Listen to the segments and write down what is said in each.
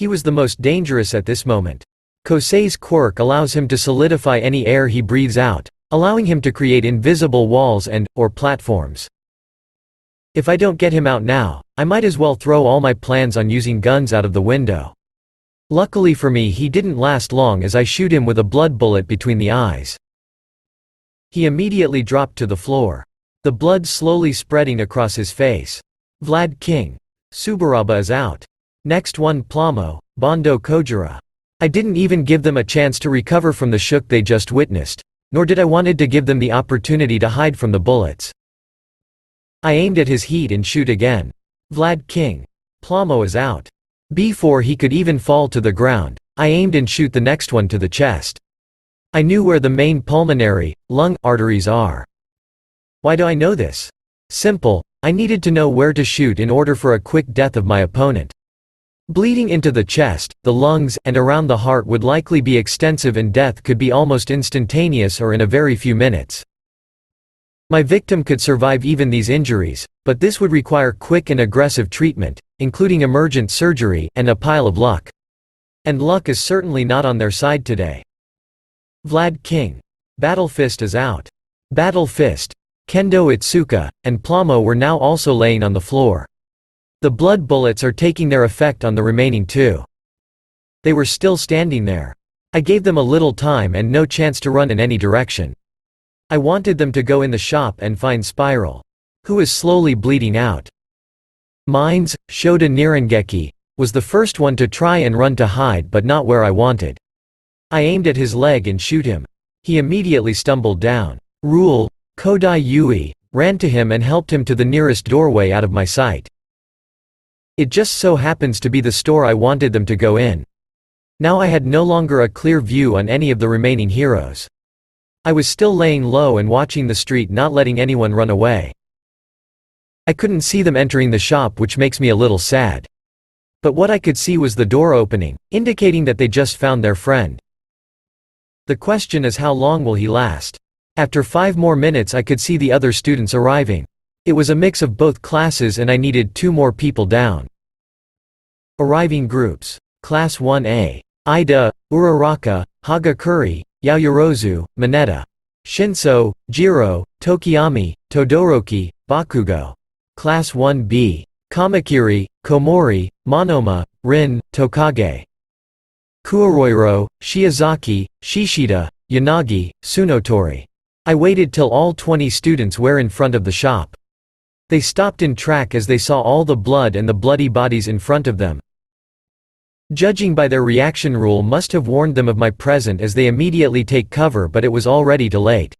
He was the most dangerous at this moment. Kosei's quirk allows him to solidify any air he breathes out, allowing him to create invisible walls or platforms. If I don't get him out now, I might as well throw all my plans on using guns out of the window. Luckily for me, he didn't last long as I shoot him with a blood bullet between the eyes. He immediately dropped to the floor. The blood slowly spreading across his face. Vlad King. Subaraba is out. Next one Plamo, Bondo Kojira. I didn't even give them a chance to recover from the shock they just witnessed, nor did I wanted to give them the opportunity to hide from the bullets. I aimed at his heat and shoot again. Vlad King. Plamo is out. Before he could even fall to the ground, I aimed and shoot the next one to the chest. I knew where the main pulmonary, lung, arteries are. Why do I know this? Simple, I needed to know where to shoot in order for a quick death of my opponent. Bleeding into the chest, the lungs, and around the heart would likely be extensive and death could be almost instantaneous or in a very few minutes. My victim could survive even these injuries, but this would require quick and aggressive treatment, including emergent surgery, and a pile of luck. And luck is certainly not on their side today. Vlad King. Battle Fist is out. Battle Fist, Kendo Itsuka, and Plamo were now also laying on the floor. The blood bullets are taking their effect on the remaining two. They were still standing there. I gave them a little time and no chance to run in any direction. I wanted them to go in the shop and find Spiral, who is slowly bleeding out. Mines, Shoda Nirangeki, was the first one to try and run to hide but not where I wanted. I aimed at his leg and shoot him. He immediately stumbled down. Rule, Kodai Yui, ran to him and helped him to the nearest doorway out of my sight. It just so happens to be the store I wanted them to go in. Now I had no longer a clear view on any of the remaining heroes. I was still laying low and watching the street, not letting anyone run away. I couldn't see them entering the shop, which makes me a little sad. But what I could see was the door opening, indicating that they just found their friend. The question is, how long will he last? After 5 more minutes I could see the other students arriving. It was a mix of both classes and I needed 2 more people down. Arriving groups. Class 1A. Ida, Uraraka, Hagakuri, Yaoyorozu, Mineta. Shinso, Jiro, Tokiyami, Todoroki, Bakugo. Class 1B. Kamakiri, Komori, Monoma, Rin, Tokage. Kuoroiro, Shiozaki, Shishida, Yanagi, Tsunotori. I waited till all 20 students were in front of the shop. They stopped in track as they saw all the blood and the bloody bodies in front of them. Judging by their reaction, rule must have warned them of my presence as they immediately take cover, but it was already too late.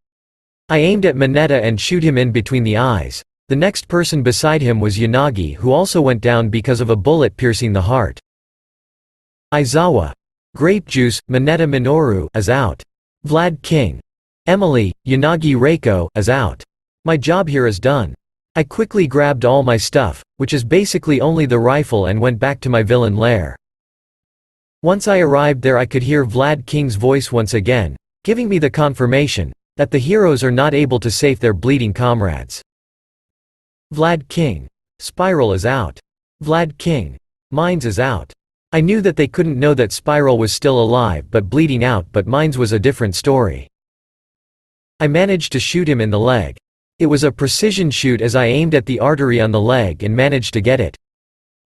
I aimed at Mineta and shoot him in between the eyes. The next person beside him was Yanagi, who also went down because of a bullet piercing the heart. Aizawa. Grape Juice, Mineta Minoru, is out. Vlad King. Emily, Yanagi Reiko, is out. My job here is done. I quickly grabbed all my stuff, which is basically only the rifle, and went back to my villain lair. Once I arrived there I could hear Vlad King's voice once again, giving me the confirmation that the heroes are not able to save their bleeding comrades. Vlad King. Spiral is out. Vlad King. Mines is out. I knew that they couldn't know that Spiral was still alive but bleeding out, but Mines was a different story. I managed to shoot him in the leg. It was a precision shoot as I aimed at the artery on the leg and managed to get it.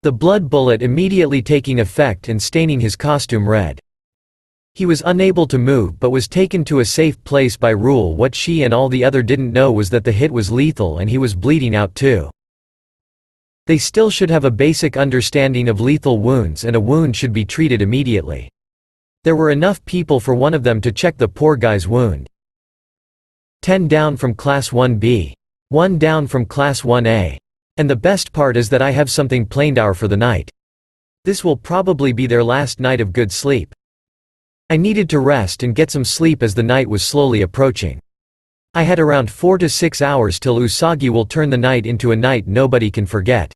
The blood bullet immediately taking effect and staining his costume red. He was unable to move but was taken to a safe place by Rule. What she and all the other didn't know was that the hit was lethal and he was bleeding out too. They still should have a basic understanding of lethal wounds, and a wound should be treated immediately. There were enough people for one of them to check the poor guy's wound. 10 down from Class 1B. 1 down from Class 1A. And the best part is that I have something planned for the night. This will probably be their last night of good sleep. I needed to rest and get some sleep as the night was slowly approaching. I had around 4 to 6 hours till Usagi will turn the night into a night nobody can forget.